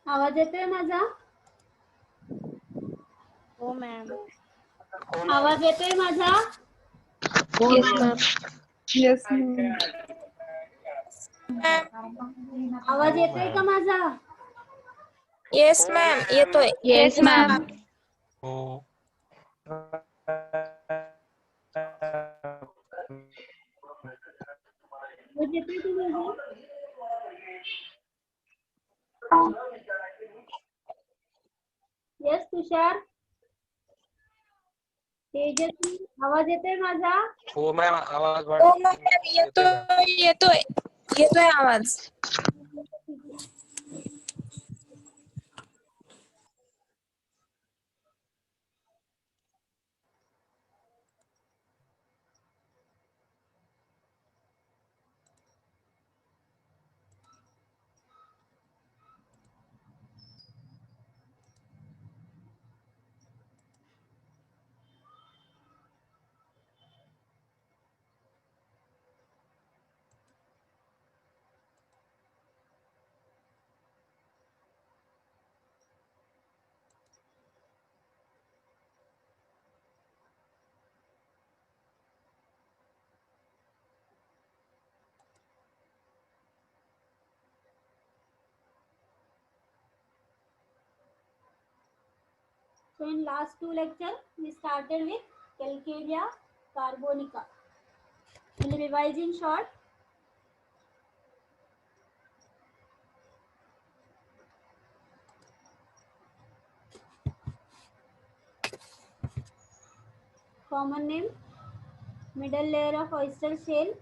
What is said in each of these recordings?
आवाज येतोय माझा? हो मॅम. आवाज येतोय माझा? Yes ma'am. येस आवाज येतोय का माझा? येस मॅम येतोय. Yes ma'am. आवाज येतोय का माझा? येस तुषार. तेजस्वी आवाज येतोय माझा? हो मॅम आवाज हो मॅम येतोय मॅम. येतोय आवाज. So in last two lecture we started with Calcarea carbonica. We'll revise in short. Common name, middle layer of oyster shell,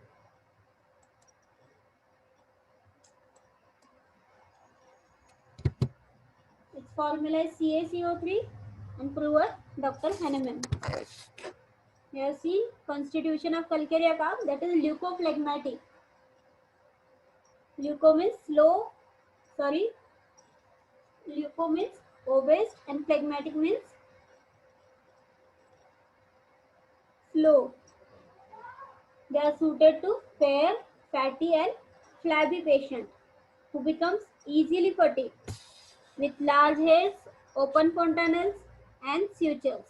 its formula is CaCO3 and prover Dr. Hahnemann. Here see constitution of Calcarea carb, that is leucophlegmatic. Leuco means leuco means obese and phlegmatic means slow. They are suited to fair, fatty and flabby patient who becomes easily fatigued with large hairs, open fontanelles and sutures.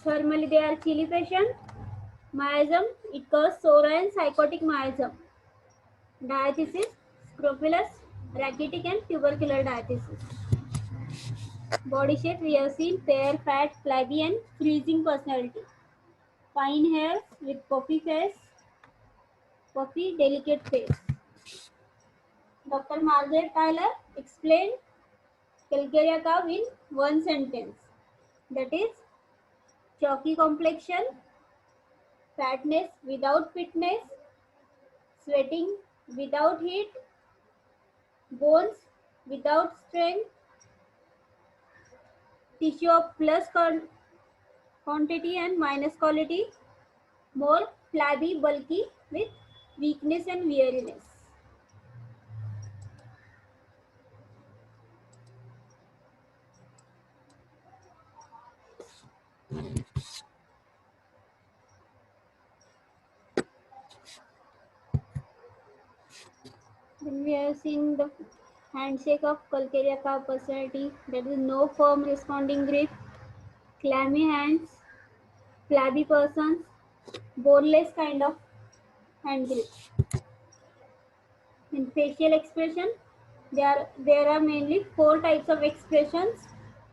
Thermally they are chilly patient. Miasm, it causes sore and psychotic miasm. Diathesis, scrofulous, rachitic and tubercular diathesis. Body shape, we have seen fair, fat, flabby and freezing personality. Fine hairs with puffy face, puffy, delicate face. Dr. Margaret Tyler explained Calcarea carb in one sentence. That is, chalky complexion, fatness without fitness, sweating without heat, bones without strength, tissue of plus quantity and minus quality, more flabby, bulky with weakness and weariness. Then we have seen the handshake of Calcarea carb personality, that is no firm responding grip, clammy hands, flabby persons, boneless kind of hand grip. In facial expression, there are mainly 4 types of expressions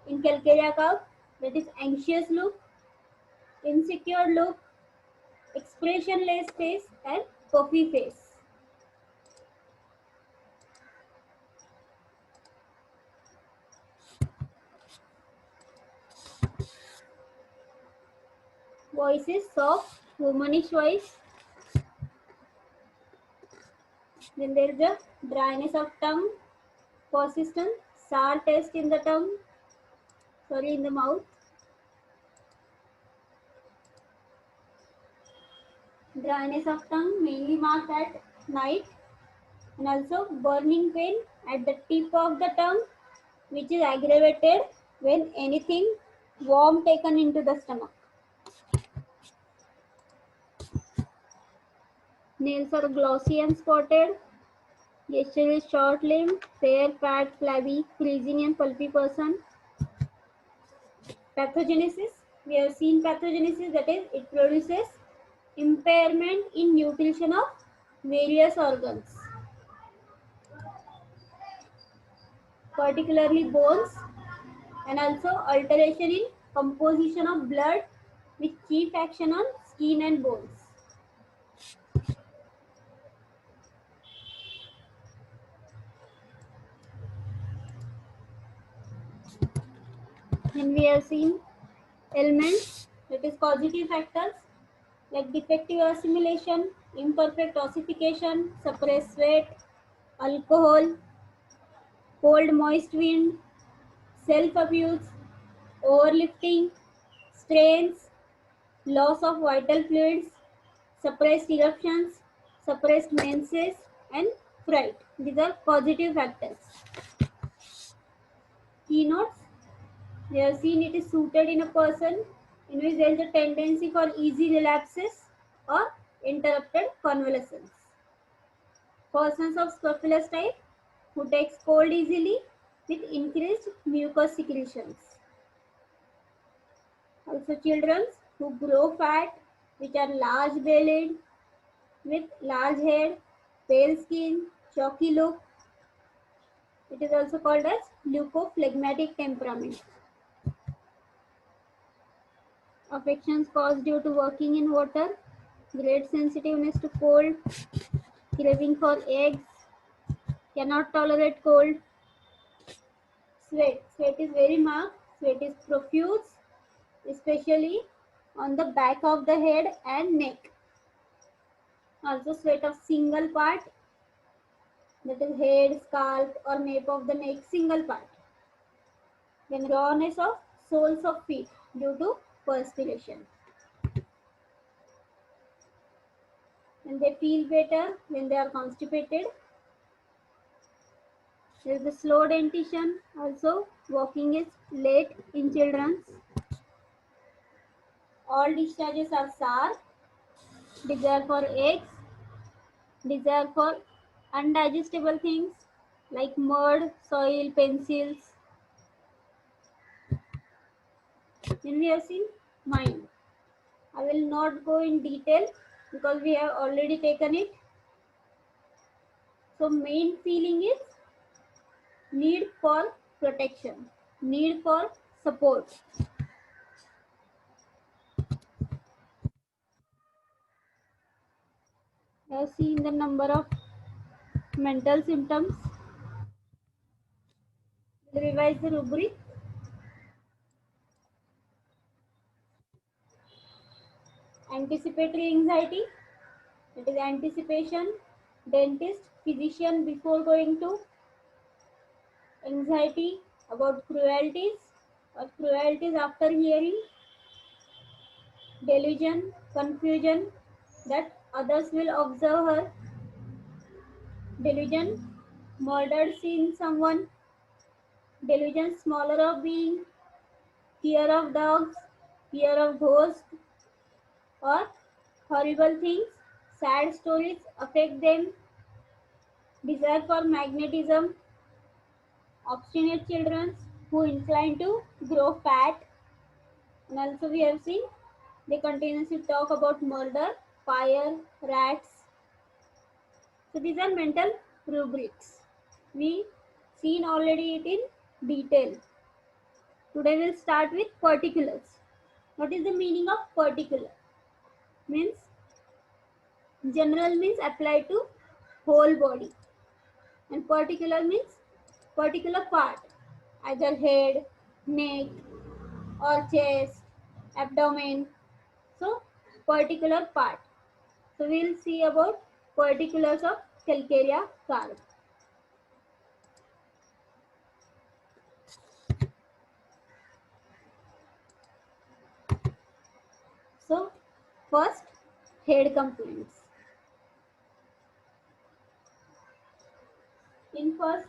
in Calcarea carb, that is anxious look, insecure look, expressionless face and puffy face. Voice is soft, womanish voice. Then there is a dryness of tongue, persistent, sour taste in the in the mouth. Dryness of tongue mainly marked at night, and also burning pain at the tip of the tongue, which is aggravated when anything worm taken into the stomach. Nails are glossy and spotted. Gesture is short-limbed, fair, fat, flabby, freezing and pulpy person. Pathogenesis. We have seen pathogenesis, that is, it produces impairment in nutrition of various organs, particularly bones, and also alteration in composition of blood with chief action on skin and bones. Then we have seen ailments, that is causative factors like defective assimilation, imperfect ossification, suppressed sweat, alcohol, cold moist wind, self-abuse, overlifting, strains, loss of vital fluids, suppressed eruptions, suppressed menses, and fright. These are causative factors. Keynotes, we have seen it is suited in a person in which there is a tendency for easy relapses or interrupted convalescence. Persons of scrofulous type who takes cold easily with increased mucous secretions. Also children who grow fat, which are large bellied, with large head, pale skin, chalky look. It is also called as leukophlegmatic temperament. Affections caused due to working in water, great sensitiveness to cold, craving for eggs, cannot tolerate cold. Sweat. Sweat is very marked. Sweat is profuse, especially on the back of the head and neck. Also sweat of single part, that is head, scalp or nape of the neck, single part. Then rawness of soles of feet due to perspiration. And they feel better when they are constipated. There is the slow dentition. Also, walking is late in children. All discharges are sour. Desire for eggs. Desire for undigestible things like mud, soil, pencils. Then we have seen mind. I will not go in detail because we have already taken it. So main feeling is need for protection, need for support. I have seen the number of mental symptoms. We'll revise the rubric. Anticipatory anxiety, it is anticipation, dentist, physician before going to. Anxiety about cruelties or cruelties after hearing. Delusion, confusion that others will observe her. Delusion, murdered seeing someone. Delusion, smaller of being. Fear of dogs, fear of ghosts, or horrible things, sad stories affect them. Desire for magnetism, obstinate children who incline to grow fat. And also we have seen they continuously talk about murder, fire, rats. So these are mental rubrics. We seen already it in detail. Today we'll start with particulars. What is the meaning of particular? Means general means applied to whole body, and particular means particular part, either head, neck or chest, abdomen. So particular part. So we'll see about particulars of Calcarea carp. So first, head complaints. In first,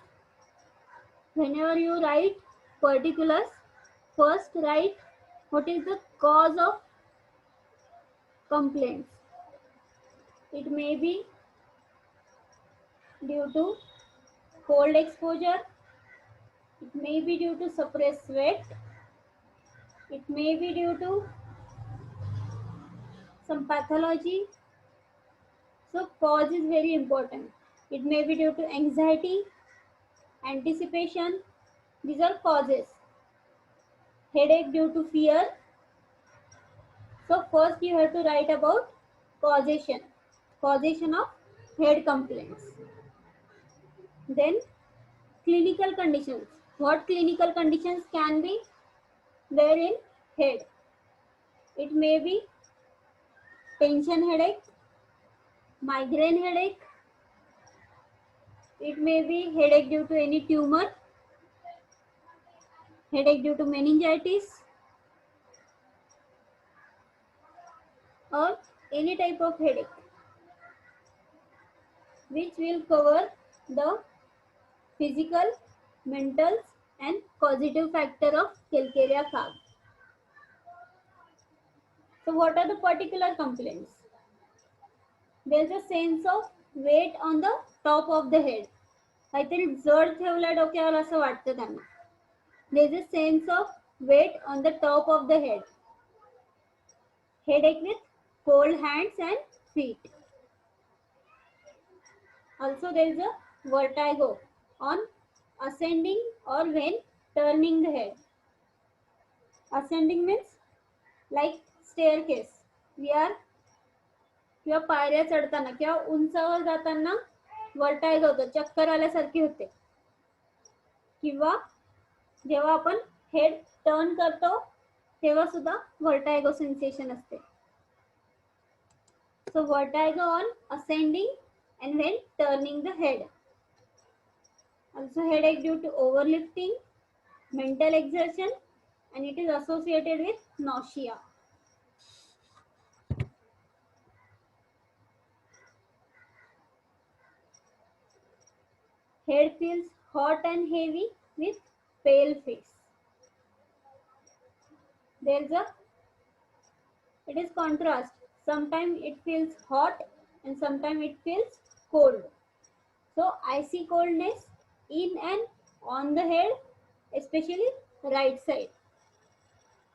whenever you write particulars, first write What is the cause of complaints? It may be due to cold exposure, it may be due to suppressed sweat, it may be due to some pathology. So cause is very important. It may be due to anxiety, anticipation. These are causes. Headache due to fear. So first you have to write about causation. Causation of head complaints. Then clinical conditions. What clinical conditions can be there in head? It may be tension headache, migraine headache. It may be headache due to any tumor, headache due to meningitis, or any type of headache, which will cover the physical, mental, and causative factor of Calcarea carb. So what are the particular complaints? There's a sense of weight on the top of the head. काहीतरी जड ठेवलं डोक्यावर असं वाटतं त्यांना. There's a sense of weight on the top of the head. Headache with cold hands and feet. Also there is a vertigo on ascending or when turning the head. Ascending means like staircase. We are किंवा पायऱ्या चढताना किंवा उंचावर जाताना वर्टायगो होतं, चक्कर आल्यासारखी होते. किंवा जेव्हा आपण हेड टर्न करतो तेव्हा सुद्धा वर्टायगो सेन्सेशन असते. So vertigo on ascending and when turning the head. Also headache due to overlifting, mental exertion, and it is associated with nausea. Head feels hot and heavy with pale face. It is contrast. Sometimes it feels hot and sometimes it feels cold. So icy coldness in and on the head, especially right side.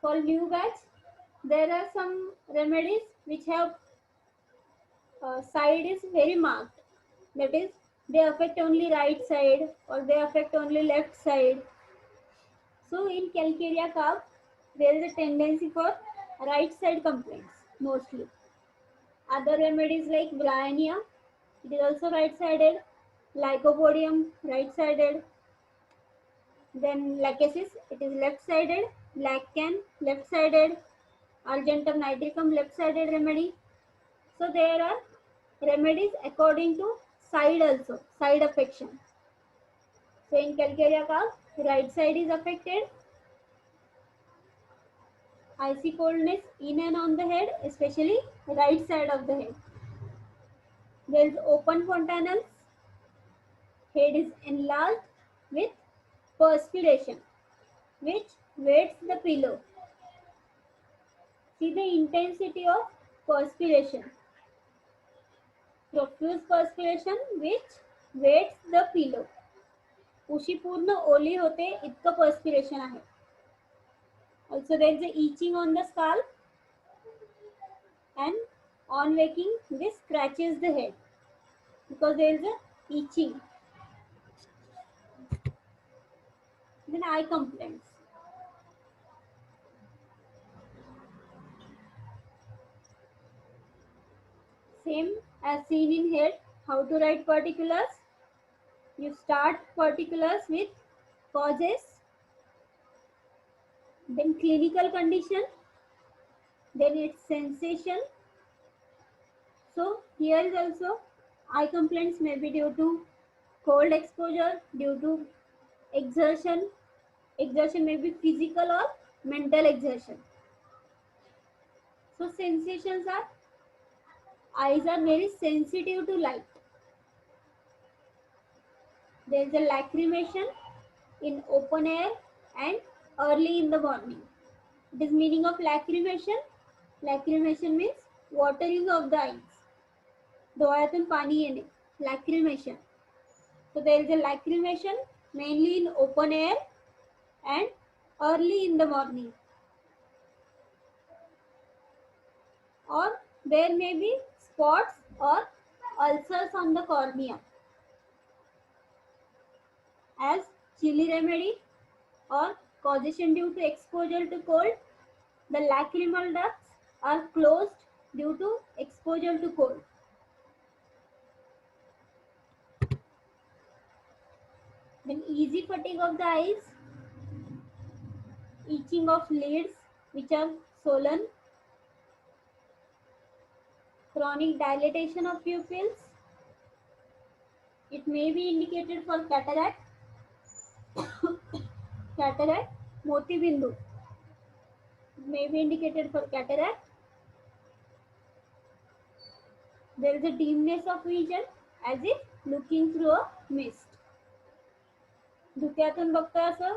For new batch, there are some remedies which have side is very marked. That is, they affect only right side or they affect only left side. So in Calcarea carb, there is a tendency for right side complaints mostly. Other remedies like Bryonia, it is also right sided. Lycopodium, right sided. Then Lachesis, it is left sided. Laccan, left sided. Argentum nitricum, left sided remedy. So there are remedies according to side also, side affection. So in Calcarea carb, right side is affected. Icy coldness in and on the head, especially right side of the head. There is open fontanelles. Head is enlarged with perspiration, which wets the pillow. See the intensity of perspiration. Profuse perspiration which wets the pillow. उशी पूर्ण ओली होते इतकं perspiration आहे. Also there is a itching on the scalp and on waking this scratches the head because there is a itching. Then eye complaints. Same as seen in head. How to write particulars? You start particulars with causes, then clinical condition, then its sensation. So here is also eye complaints may be due to cold exposure, due to exertion. Exertion may be physical or mental exertion. So sensations are, eyes are very sensitive to light. There is a lacrimation in open air and early in the morning. It is meaning of lacrimation. Lacrimation means watering of the eyes. डोळ्यातून पाणी येणे. Lacrimation. So there is a lacrimation mainly in open air and early in the morning. Or there may be spots or ulcers on the cornea. As chilly remedy or causation due to exposure to cold, the lacrimal ducts are closed due to exposure to cold. Then easy fatigue of the eyes, itching of lids which are swollen, chronic dilatation of pupils. It may be indicated for cataract, cataract, motibindu. It may be indicated for cataract. There is a dimness of vision as if looking through a mist. धुक्यातून बघतोय असं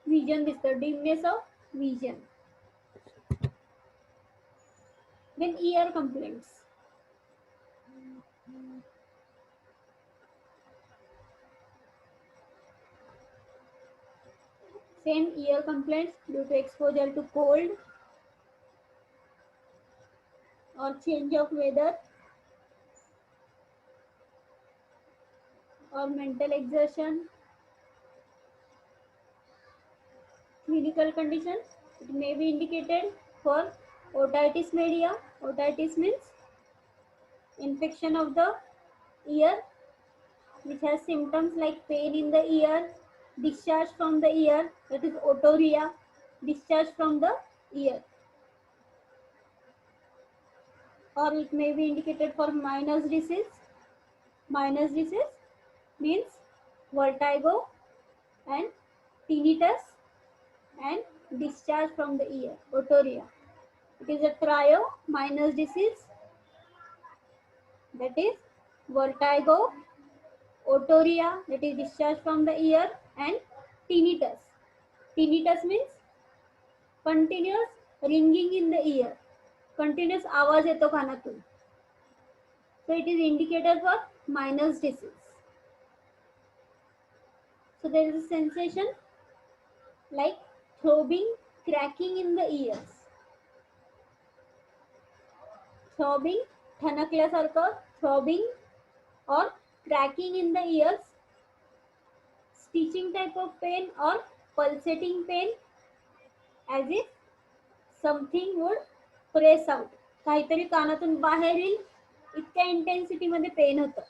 vision दिसतं, dimness of vision. Then ear complaints. Same ear complaints due to exposure to cold or change of weather or mental exertion. Clinical conditions, it may be indicated for otitis media. Otitis means infection of the ear which has symptoms like pain in the ear, discharge from the ear, that is otorrhea, discharge from the ear. Or it may be indicated for Meniere's disease. Meniere's disease means vertigo and tinnitus and discharge from the ear, otorrhea. It is a trio, Meniere's disease, that is vertigo, otorrhea, that is discharge from the ear, and tinnitus. Tinnitus means continuous ringing in the ear, continuous आवाज येतो कानातून. So it is indicated for Meniere's disease. So there is a sensation like throbbing, cracking in the ears. Throbbing, ठणकल्यासारखं, throbbing or cracking in the ears, stitching type of pain or pulsating pain as if something would press out. काहीतरी कानातून बाहेर येईल इतक्या intensity मध्ये pen होतं.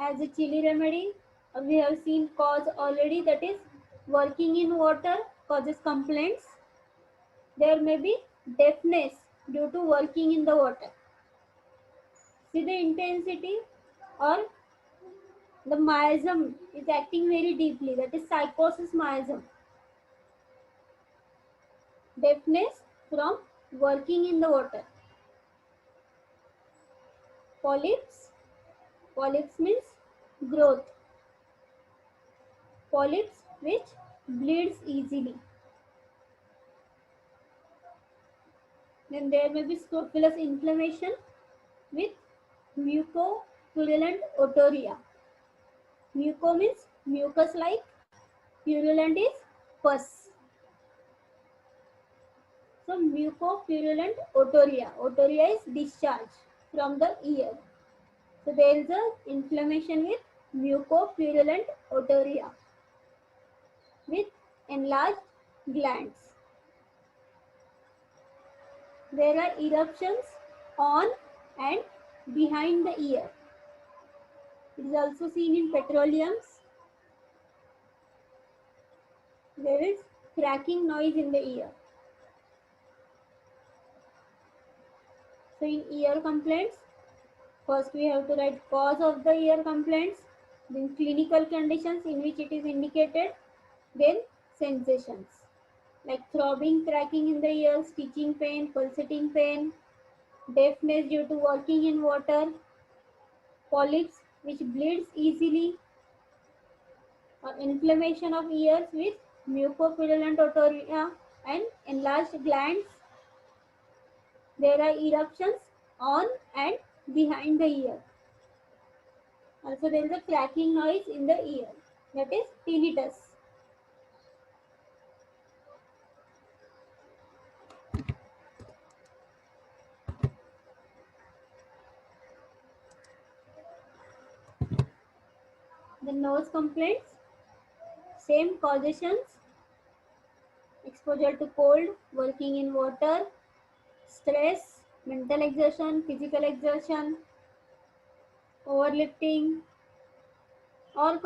As a chilly remedy, we have seen cause already, that is working in water causes complaints. There may be deafness due to working in the water. See the intensity, or the miasm is acting very deeply, that is psychosis miasm. Deafness from working in the water. Polyps, polyps means growth. Polyps which bleeds easily. Then there may be scrofulous inflammation with mucopurulent otorrhea. Muco means mucus like, purulent is pus. So mucopurulent otorrhea. Otorrhea is discharge from the ear. So there is a inflammation with mucopurulent otorrhea with enlarged glands. There are eruptions on and behind the ear. It is also seen in petroleums. There is cracking noise in the ear. So in ear complaints, first we have to write cause of the ear complaints, then clinical conditions in which it is indicated, then sensations like throbbing, cracking in the ear, stitching pain, pulsating pain, deafness due to working in water, polyps which bleeds easily, or inflammation of ears with mucopurulent otorrhea and enlarged glands. There are eruptions on and behind the ear. Also, there is a cracking noise in the ear, that is tinnitus. The nose complaints, same causations: exposure to cold, working in water, stress, mental exertion, physical exertion, overlifting, or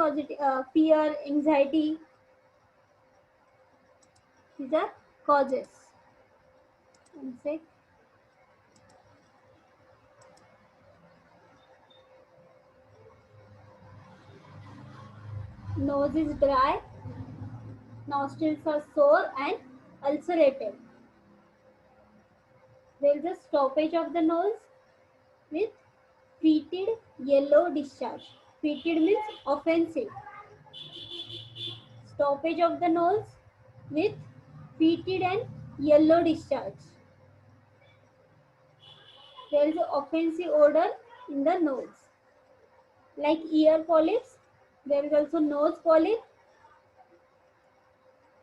fear, anxiety. These are causes. One sec. Nose is dry, nostrils are sore and ulcerated. There is a stoppage of the nose with fetid yellow discharge. Fetid means offensive. Stoppage of the nose with fetid and yellow discharge. There is an offensive odor in the nose. Like ear polyps, there is also nose polyp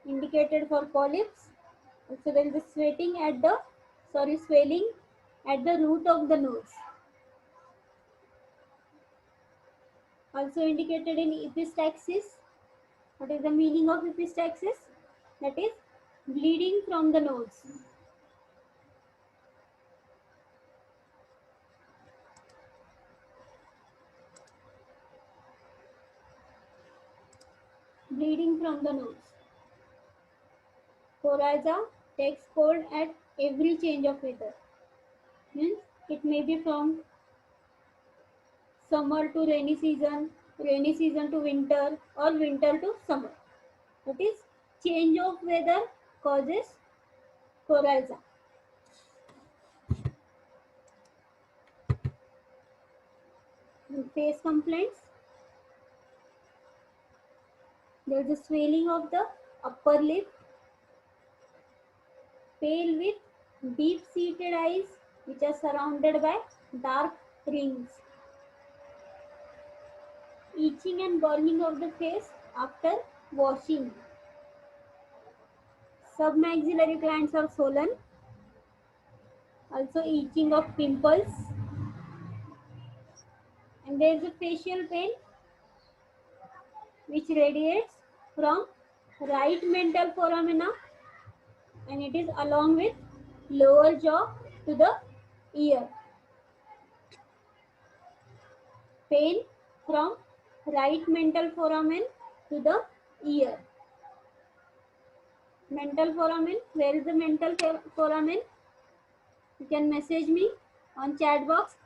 indicated for polyps. Also there is a swelling at the root of the nose. Also indicated in epistaxis. What is the meaning of epistaxis? That is bleeding from the nose. Bleeding from the nose. Coryza takes cold at every change of weather. Means it may be from summer to rainy season to winter, or winter to summer. That is, change of weather causes coryza. Face complaints. There is a swelling of the upper lip, pale with deep-seated eyes which are surrounded by dark rings. Itching and burning of the face after washing. Submaxillary glands are swollen. Also itching of pimples. And there is a facial pain which radiates from right mental foramina, and it is along with lower jaw to the ear. Pain from right mental foramen to the ear. Mental foramen, where is the mental foramen? You can message me on chat box.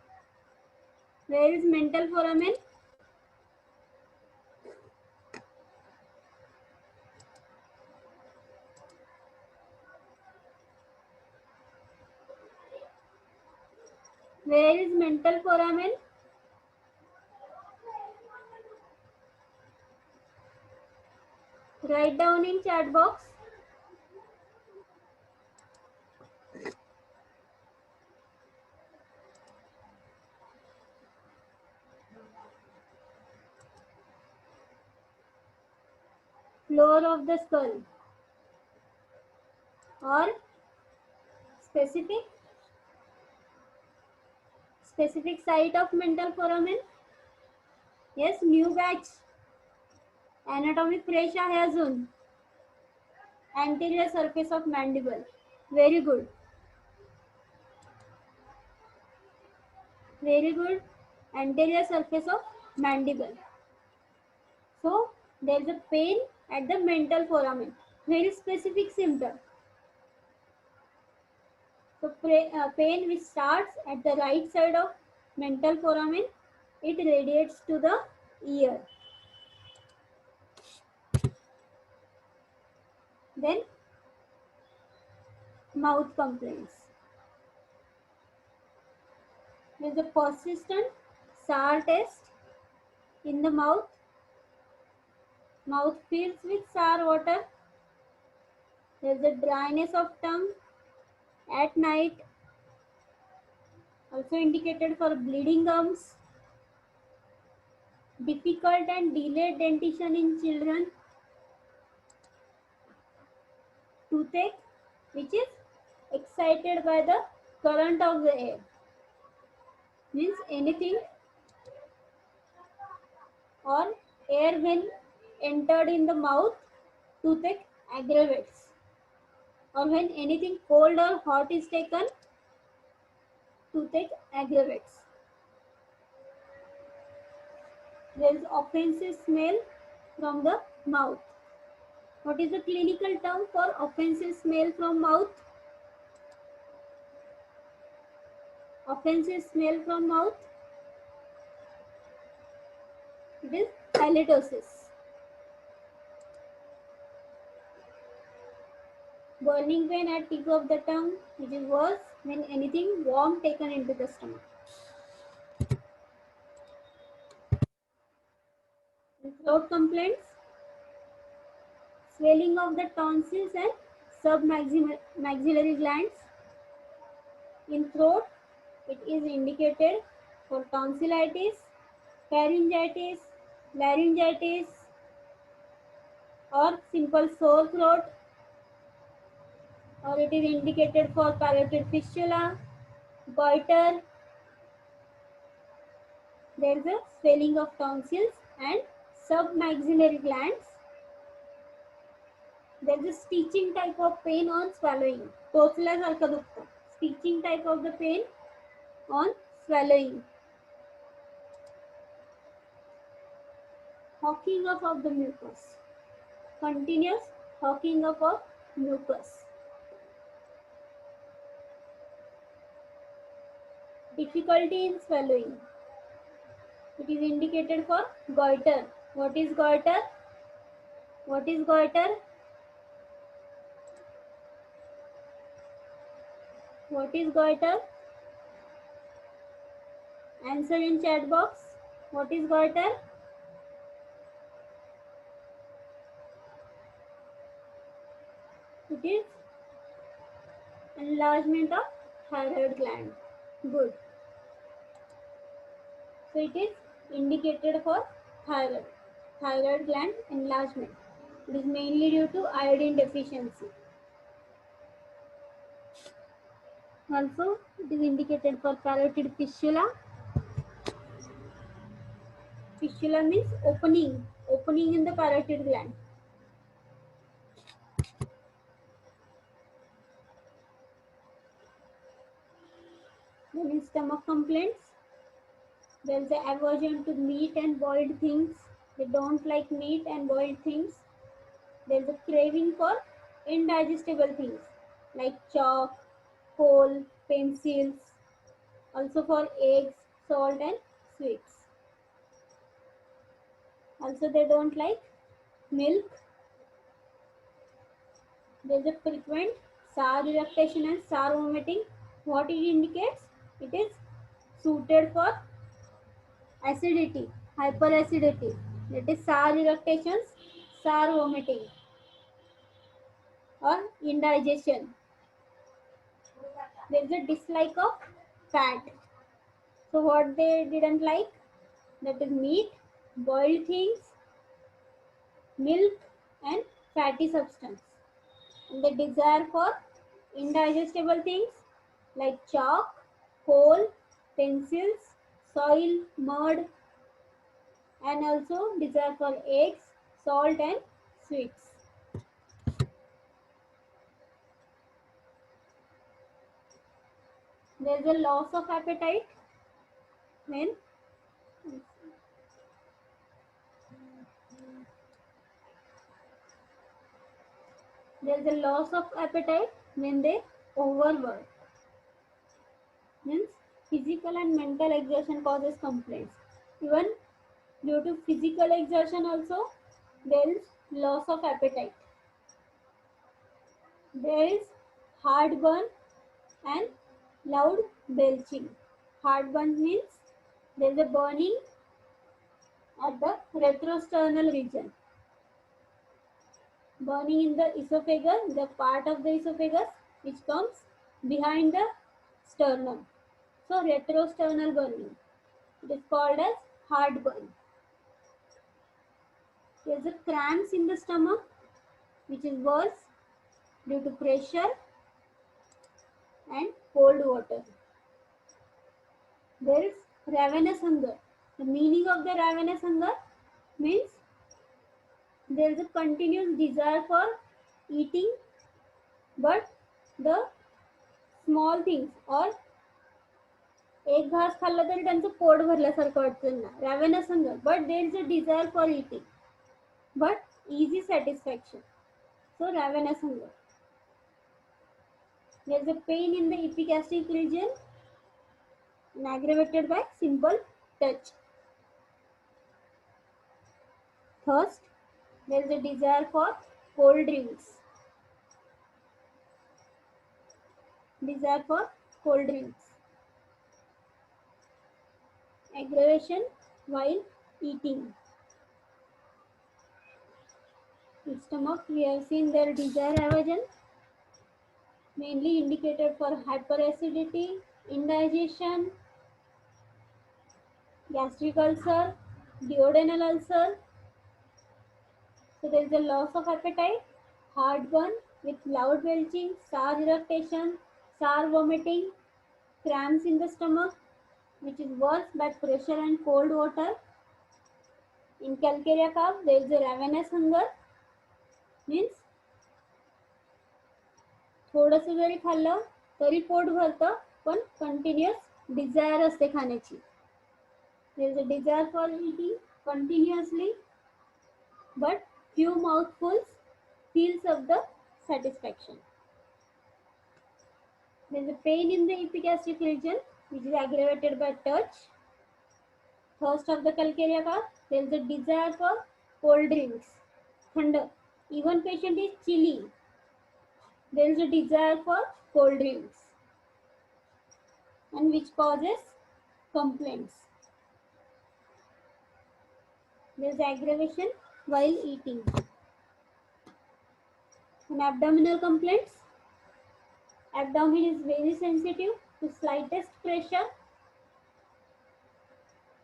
Where is mental foramen? Where is mental foramen? Write down in chat box. Floor of the skull, or specific site of mental foramen. Yes, new batch. Anatomy fresh आहे अजून. Anterior surface of mandible. Very good. Very good. Anterior surface of mandible. So there is a pain at the mental foramen. Very specific symptom. So pain which starts at the right side of mental foramen, it radiates to the ear. Then mouth complaints. There is a persistent sour taste in the mouth. Mouth fills with sour water. There is a dryness of tongue at night, also indicated for bleeding gums. Difficult and delayed dentition in children. Toothache, which is excited by the current of the air. Means anything or air when entered in the mouth, toothache aggravates. Or when anything cold or hot is taken, toothache aggravates. There is offensive smell from the mouth. What is the clinical term for offensive smell from mouth? Offensive smell from mouth. It is halitosis. Burning pain at tip of the tongue, which is worse when anything warm taken into the stomach. Throat complaints, swelling of the tonsils and submaxillary glands. In throat, it is indicated for tonsillitis, pharyngitis, laryngitis, or simple sore throat, or it is indicated for parotid fistula, goiter. There is a swelling of tonsils and submaxillary glands. There is a stitching type of pain on swallowing. टोचल्यासारखं दुखतं. Stitching type of the pain on swallowing. Hawking up of the mucus. Continuous hawking up of mucus. Difficulty in swallowing. It is indicated for goiter. What is goiter? What is goiter? What is goiter? Answer in chat box. What is goiter? It is enlargement of thyroid gland. Good. So it is indicated for thyroid gland enlargement. It is mainly due to iodine deficiency. Also, it is indicated for parotid fistula. Fistula means opening in the parotid gland. Then in stomach complaints, there is an aversion to meat and boiled things. They don't like meat and boiled things. There is a craving for indigestible things like chalk, coal, pencils, also for eggs, salt and sweets. Also they don't like milk. There is a frequent sour eructation and sour vomiting. What it indicates? It is suited for acidity, hyperacidity. That is sour eructations, sour vomiting or indigestion. There is a dislike of fat. So what they didn't like? That is meat, boiled things, milk and fatty substance. And the desire for indigestible things like chalk, coal, pencils, soil, mud, and also desire for eggs, salt and sweets. There is a loss of appetite when they overwork. Means physical and mental exertion causes complaints. Even due to physical exertion also there is loss of appetite. There is heartburn and loud belching. Heartburn means there is a burning at the retrosternal region. Burning in the esophagus, the part of the esophagus which comes behind the sternum. So retrosternal burning. It is called as heartburn. There is a cramps in the stomach which is worse due to pressure and cold water. There is ravenous hunger. The meaning of the ravenous hunger means there is a continuous desire for eating, but the small things or एक घास खाल्ला तरी त्यांचं pot भरल्यासारखं वाटतं ना. Ravenous hunger, but there is a desire for eating, but easy satisfaction. So ravenous hunger. There is a pain in the epigastric region and aggravated by simple touch. Thirst. There is a desire for cold drinks. Desire for cold drinks. Aggravation while eating. In stomach, we have seen their desire aversion, mainly indicated for hyperacidity, indigestion, gastric ulcer, duodenal ulcer. So there is a loss of appetite, heartburn with loud belching, sour eructation, sour vomiting, cramps in the stomach, which is worse by pressure and cold water. In calcarea cough, there is a ravenous hunger, means थोडंसं जरी खाल्लं तरी pot भरतं, पण continuous desire असते खाण्याची. There is a desire for eating continuously, but few mouthfuls feels of the satisfaction. There is a pain in the epigastric region, which is aggravated by touch. Thirst of the calcarea cough. There is a desire for cold drinks. Thunder. Even patient is chilly. There is a desire for cold drinks, and which causes complaints. There is aggravation while eating. In abdominal complaints, abdomen is very sensitive to slightest pressure.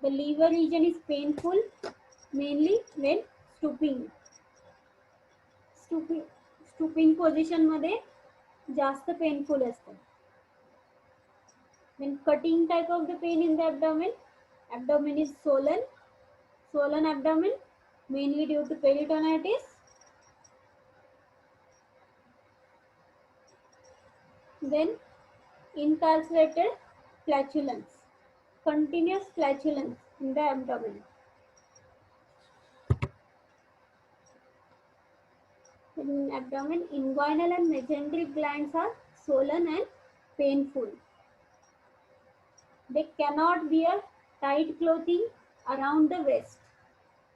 The liver region is painful, mainly when stooping. Stooping position मध्ये जास्त painful असतं. When cutting type of the pain in the abdomen is swollen abdomen, mainly due to peritonitis. Then incarcerated flatulence, continuous flatulence in the abdomen. In abdomen, inguinal and mesenteric glands are swollen and painful. They cannot wear tight clothing around the waist.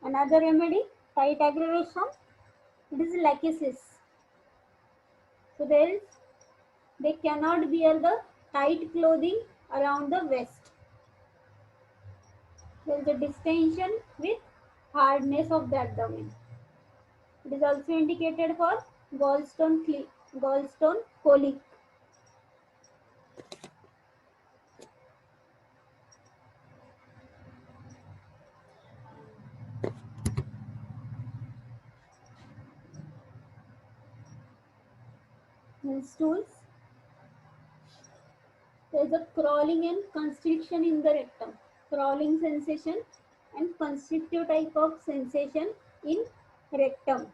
Another remedy, tight aggravation, it is lachesis. So they cannot wear the tight clothing around the waist. There is a distension with hardness of the abdomen. It is also indicated for gallstone colic. In stools, there is a crawling and constriction in the rectum. Crawling sensation and constrictive type of sensation in rectum.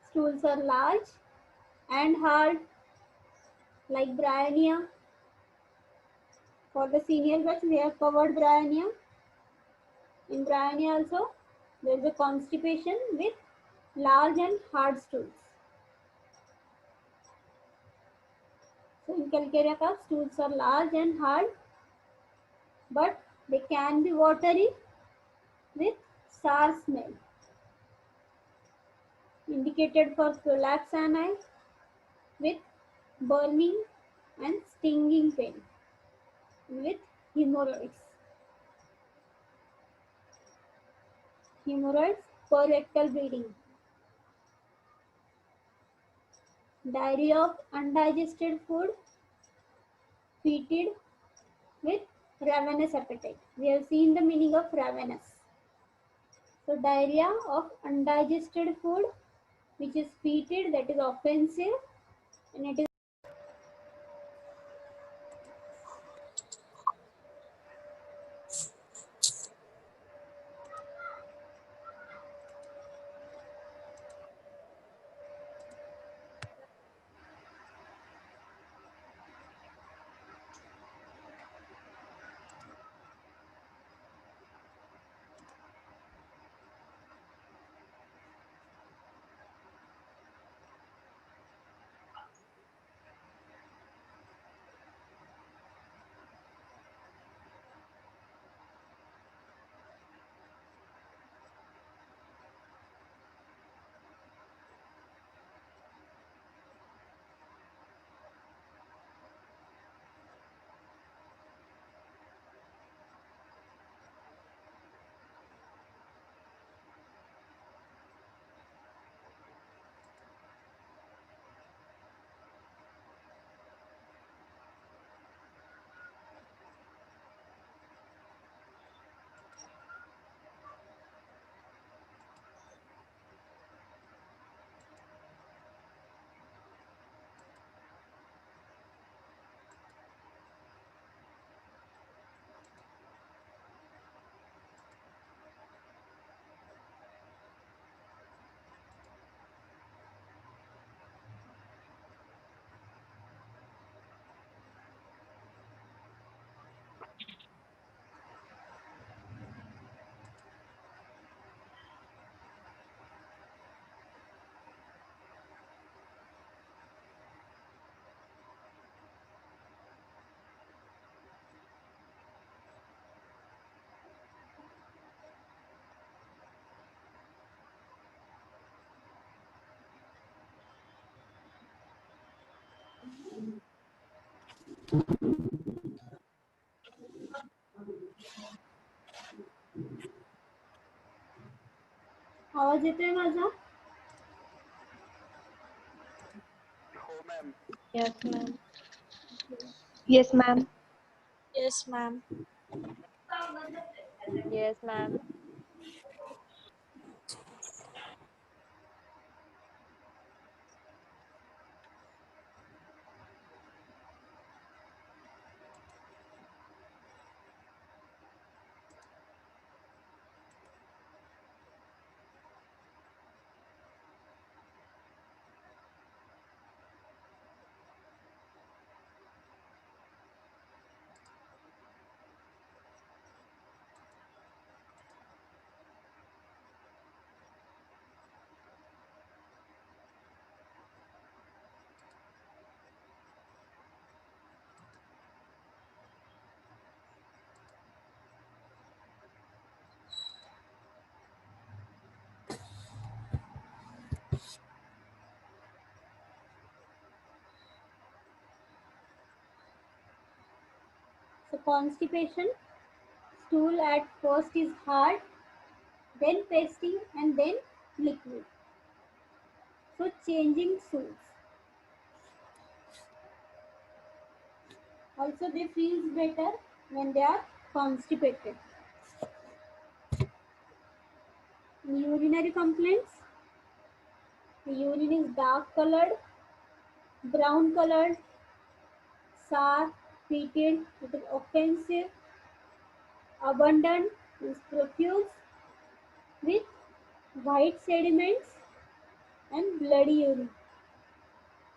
Stools are large and hard, like bryonia. For the senior batch, we have covered bryonia. In bryonia also, there is a constipation with large and hard stools. So in calcarea cough, stools are large and hard, but they can be watery with sour smell. Indicated for prolapse ani with burning and stinging pain with hemorrhoids. Hemorrhoids, rectal bleeding, diarrhea of undigested food, feted with ravenous appetite. We have seen the meaning of ravenous. So diarrhea of undigested food which is feted, that is offensive, and it is आवाज येतोय माझा? हो ma'am. Yes, ma'am. Yes, ma'am. Yes, ma'am. Yes, ma'am. So constipation, stool at first is hard, then pasty, and then liquid. So changing stools. Also they feels better when they are constipated. In urinary complaints, the urine is dark colored, brown colored, sour, fetid, it is offensive, abundant, is profuse, with white sediments and bloody urine.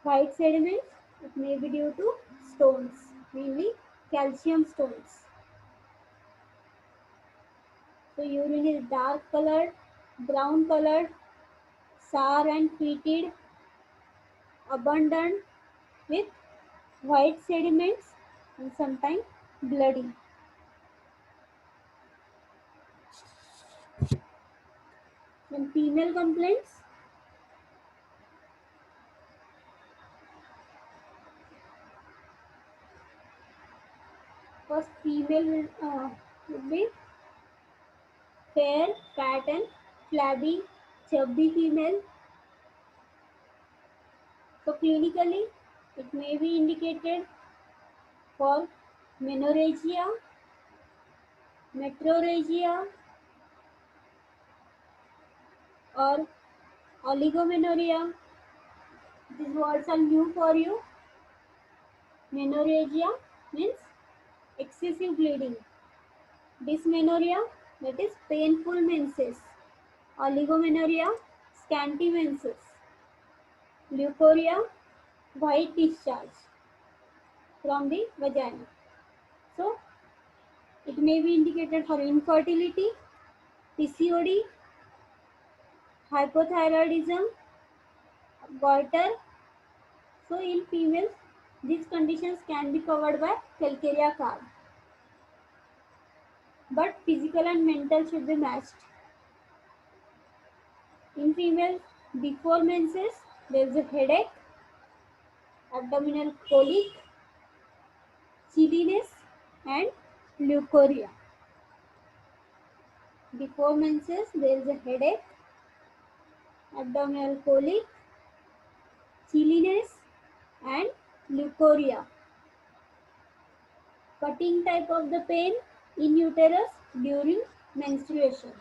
White sediments, it may be due to stones, mainly calcium stones. So urine is dark colored, brown colored, sour and fetid, abundant with white sediments and sometimes bloody. Then female complaints, First female would be fair, fat and flabby, chubby female. So clinically, it may be indicated for menorrhagia, metrorrhagia, or oligomenorrhea. These words are new for you. Menorrhagia means excessive bleeding. Dysmenorrhea, that is painful menses. Oligomenorrhea, scanty menses. Leukorrhea, white discharge from the vagina. So, it may be indicated for infertility, PCOD, hypothyroidism, goiter. So, in females, these conditions can be covered by calcarea card. But physical and mental should be matched. In females, before menses, there is a headache, abdominal colic, chilliness, and leukorrhea. Before menses, there is a headache, abdominal colic, chilliness, and leukorrhea. Cutting type of the pain in uterus during menstruation.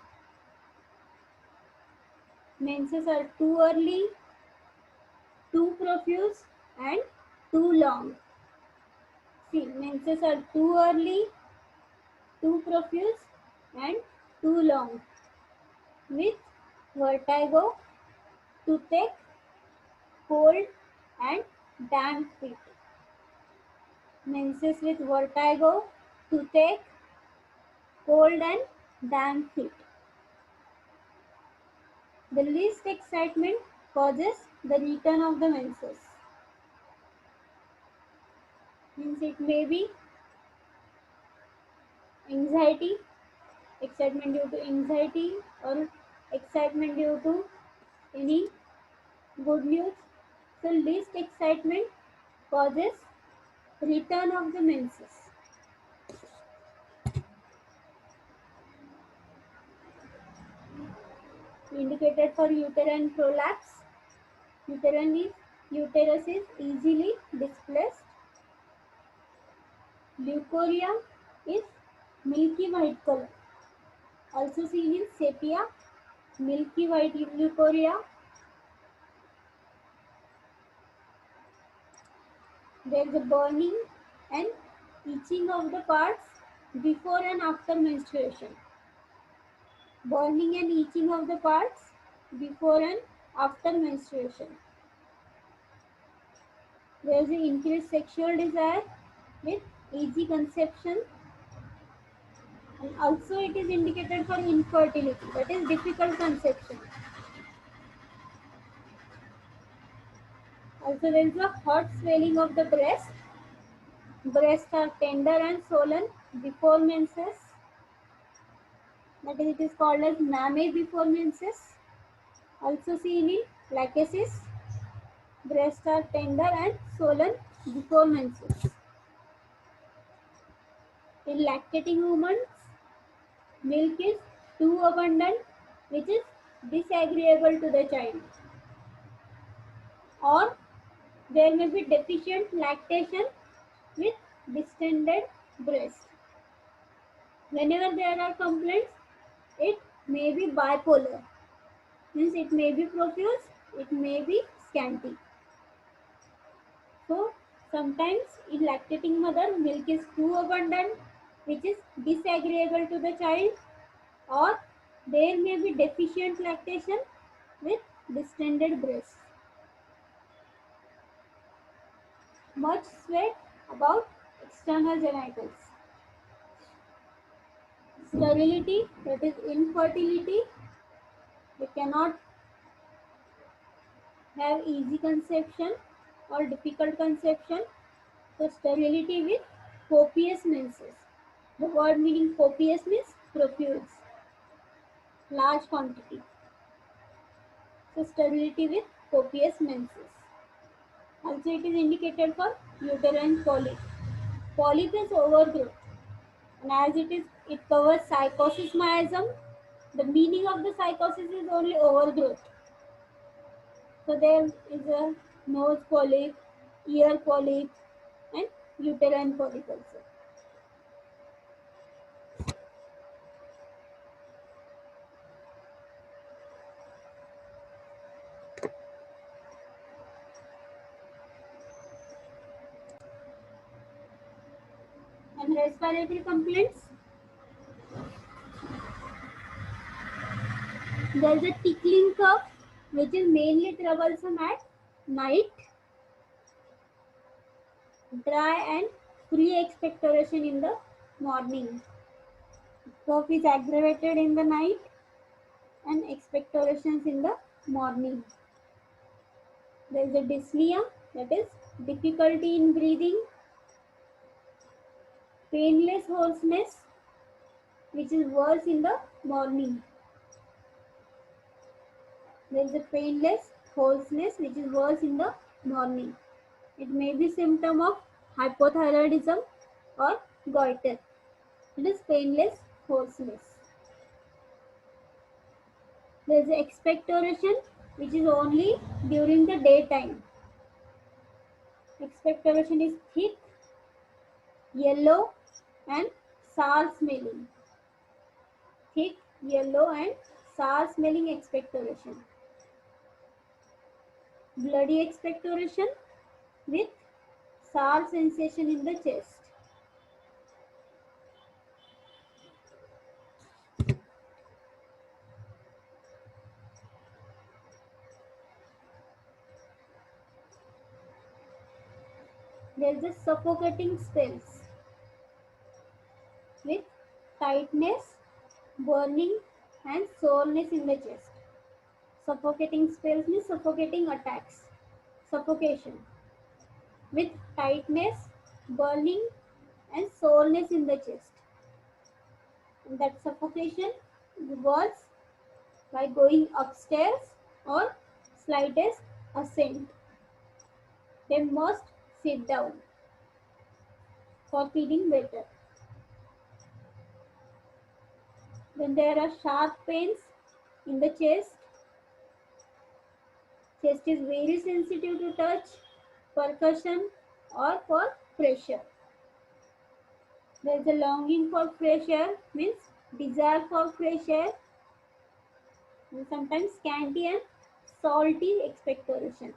Menses are too early, too profuse, and too long. See, menses are too early, too profuse, and too long, with vertigo, toothache, cold, and damp feet. Menses with vertigo, toothache, cold, and damp feet. The least excitement causes the return of the menses. Means it may be anxiety, excitement due to anxiety, or excitement due to any good news. So least excitement causes return of the menses. Indicated for uterine prolapse. Uterus is easily displaced. Leukorrhea is milky white color. Also seen in sepia, milky white leukorrhea. There is a burning and itching of the parts before and after menstruation. Burning and itching of the parts before and after menstruation. There is an increased sexual desire with easy conception, and also it is indicated for infertility, that is difficult conception. Also there is a hot swelling of the breast. Breasts are tender and swollen before menses. That is, it is called as mammary before menses. Also seen in lachesis. Breasts are tender and swollen before menses. In lactating women, milk is too abundant, which is disagreeable to the child. Or there may be deficient lactation with distended breast. Whenever there are complaints, it may be bipolar. Means it may be profuse, it may be scanty. So sometimes in lactating mother, milk is too abundant, which is disagreeable to the child, or there may be deficient lactation with distended breast. Much sweat about external genitals. Sterility, that is infertility. They cannot have easy conception or difficult conception. So sterility with copious menses. The word meaning copious means profuse, large quantity. So sterility with copious menses. Also it is indicated for uterine polyp. Polyp is overgrowth. And as it covers psychosis miasm. The meaning of the psychosis is only overgrowth. So there is a nose polyp, ear polyp, and uterine polyp also. And respiratory complaints, there is a tickling cough, which is mainly troublesome at night, dry and free expectoration in the morning. Cough is aggravated in the night and expectorations in the morning. There is a dyspnea, that is difficulty in breathing, painless hoarseness, which is worse in the morning. There is a painless hoarseness, which is worse in the morning. It may be symptom of hypothyroidism or goiter. It is painless hoarseness. There is expectoration, which is only during the daytime. Expectoration is thick, yellow, and sour smelling. Thick, yellow, and sour smelling expectoration. Bloody expectoration with sour sensation in the chest. There is a suffocating spells with tightness, burning, and soreness in the chest. Suffocating spells means suffocating attacks. Suffocation with tightness, burning, and soreness in the chest. And that suffocation involves by going upstairs or slightest ascent. They must sit down for feeling better. When there are sharp pains in the chest, chest is very sensitive to touch, percussion, or for pressure. There is a longing for fresh air, means desire for fresh air, and sometimes scanty and salty expectoration.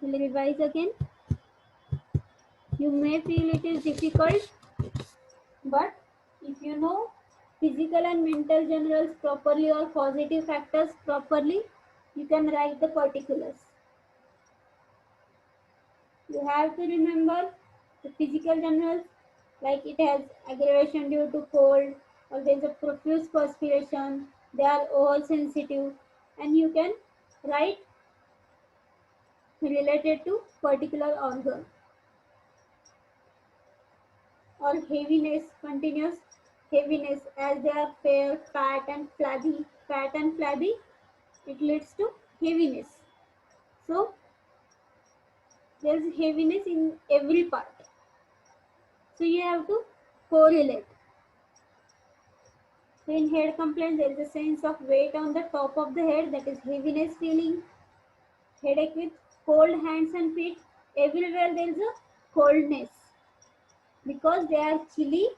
We'll revise again. You may feel it is difficult, but if you know physical and mental generals properly or positive factors properly, you can write the particulars. You have to remember the physical generals, like it has aggravation due to cold, or there is a profuse perspiration, they are all sensitive, and you can write related to particular organ. Or heaviness, continuous heaviness, as they are fair, fat and flabby, it leads to heaviness. So there is heaviness in every part. So you have to correlate. So in head complaint, there is a sense of weight on the top of the head, that is heaviness feeling, headache with cold hands and feet. Everywhere there is a coldness because they are chilly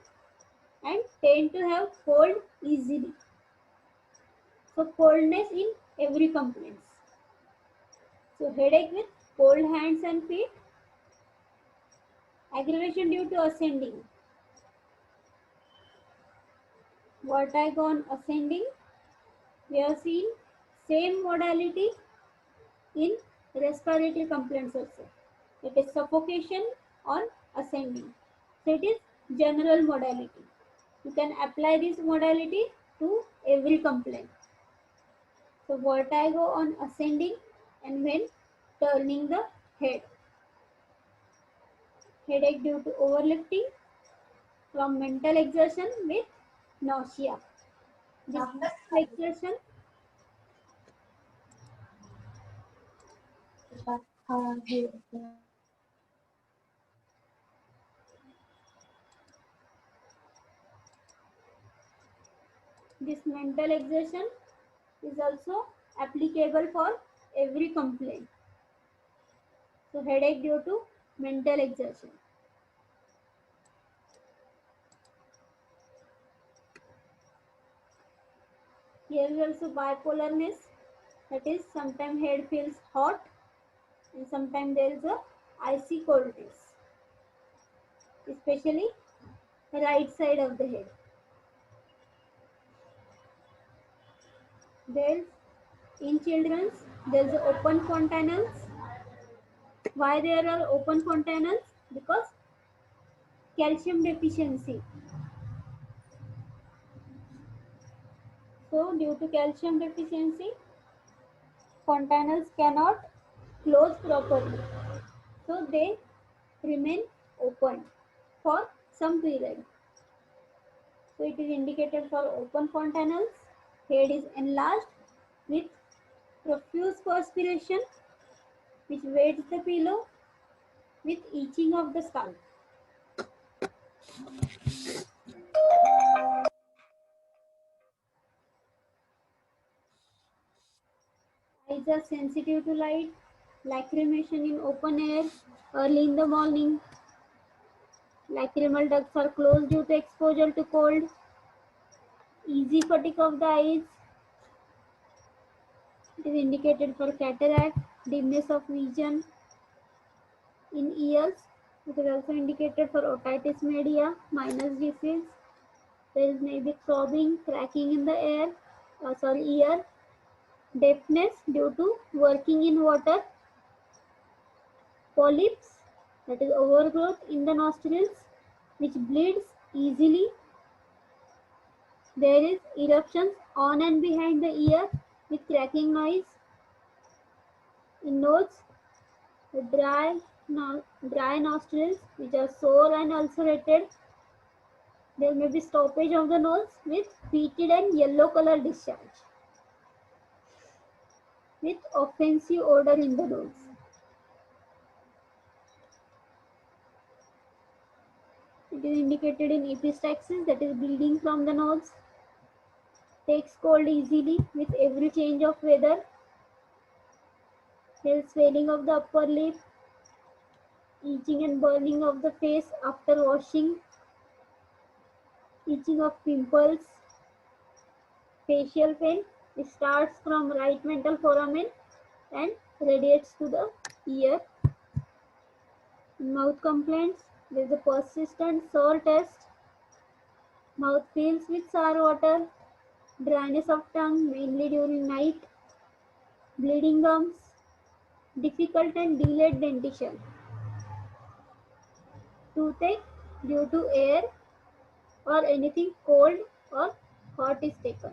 and tend to have cold easily. So coldness in every complaint. So headache with cold hands and feet, aggravation due to ascending, vertigo on ascending. We have seen same modality in respiratory complaints also. It is suffocation on ascending. So it is general modality. You can apply this modality to every complaint. So vertigo on ascending and when turning the head. Headache due to overlifting from mental exertion with nausea. This mental exertion This mental exertion is also applicable for every complaint. So headache due to mental exertion. Here is also bipolarness, that is sometimes head feels hot and sometimes there is a icy coldness, especially right side of the head. There's in children's there's open fontanelles. Why there are open fontanelles? Because calcium deficiency. So due to calcium deficiency, fontanelles cannot close properly. So they remain open for some period. So it is indicated for open fontanelles. Head is enlarged with profuse perspiration which wets the pillow with itching of the scalp. Eyes are sensitive to light, lacrimation in open air early in the morning. Lacrimal ducts are closed due to exposure to cold. Easy fatigue of the eyes. It is indicated for cataract, dimness of vision. In ears, it is also indicated for otitis media, minus disease. There is maybe throbbing, cracking in the ear, deafness due to working in water, polyps, that is overgrowth in the nostrils, which bleeds easily. There is eruptions on and behind the ear with cracking noise. In nose, dry, dry nostrils which are sore and ulcerated. There may be stoppage of the nose with fetid and yellow color discharge with offensive odor in the nose. It is indicated in epistaxis, that is bleeding from the nose. Takes cold easily with every change of weather. There is swelling of the upper lip, itching and burning of the face after washing, itching of pimples, facial pain. It starts from right mental foramen and radiates to the ear. In mouth complaints, there is a persistent sore taste, mouth fills with sour water, dryness of tongue mainly during night, bleeding gums, difficult and delayed dentition, toothache due to air or anything cold or hot is taken.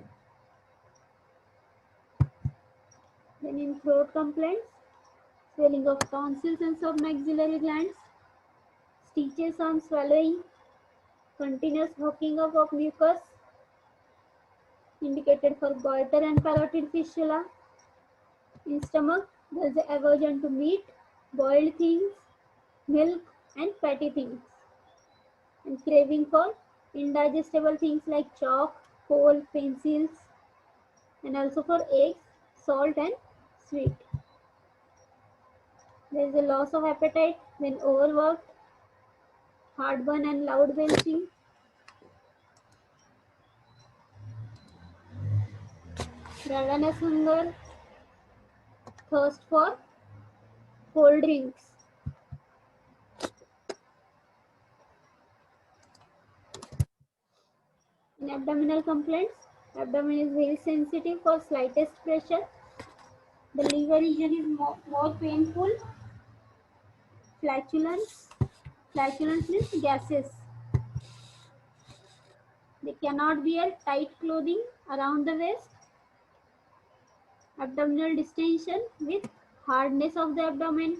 Then in throat complaints, swelling of tonsils and submaxillary glands, stitches on swallowing, continuous hooking up of mucus, indicated for goiter and parotid fistula. In stomach, there is aversion to meat, boiled things, milk, and fatty things, and craving for indigestible things like chalk, coal, pencils, and also for eggs, salt, and sweet. There is a loss of appetite when overworked, heartburn and loud belching. Ravenous hunger, thirst for cold drinks. In abdominal complaints, abdomen is very sensitive for slightest pressure. The liver region is more painful. Flatulence, flatulence means gases. They cannot wear tight clothing around the waist. Abdominal distension with hardness of the abdomen,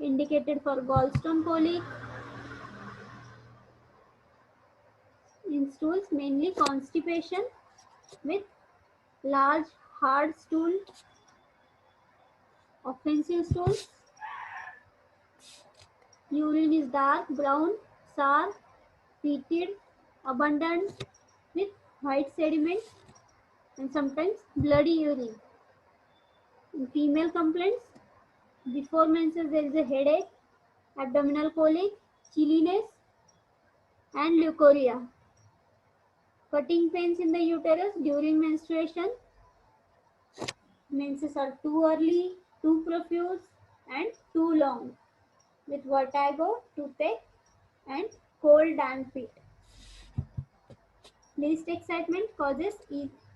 indicated for gallstone colic. In stools, mainly constipation with large hard stool, offensive stools. Urine is dark brown, sour, fetid, abundant with white sediment. and sometimes bloody urine. In female complaints, before menses there is a headache, abdominal colic, chilliness, and leukorrhea. Cutting pains in the uterus during menstruation. Menses are too early, too profuse, and too long, with vertigo, toothache, and cold damp feet. Least excitement causes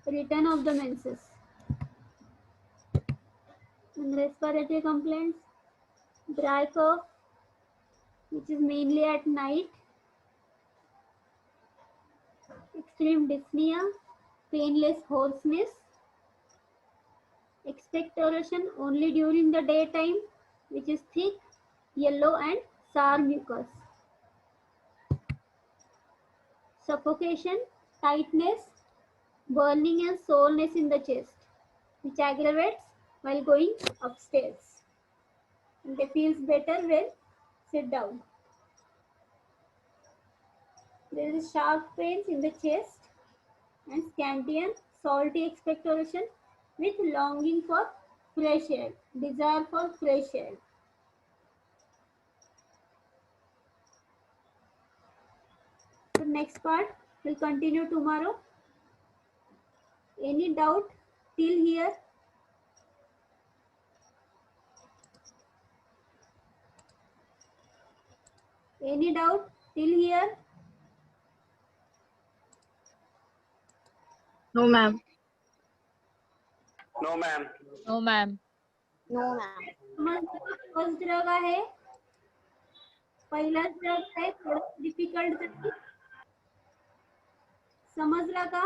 return of the menses. And respiratory complaints, dry cough, which is mainly at night, extreme dyspnea, painless hoarseness, expectoration only during the daytime, which is thick, yellow, and sour mucus. Suffocation, tightness, burning, and soreness in the chest, which aggravates while going upstairs. And they feels better when sit down. There is sharp pains in the chest and scanty and salty expectoration with longing for fresh air, desire for fresh air. So next part will continue tomorrow. Any doubt till here? Any doubt till here? No, ma'am. No, ma'am. No, ma'am. No, ma'am. First drug आहे, पहिलाच drug आहे, थोडं difficult जाईल. समजला का?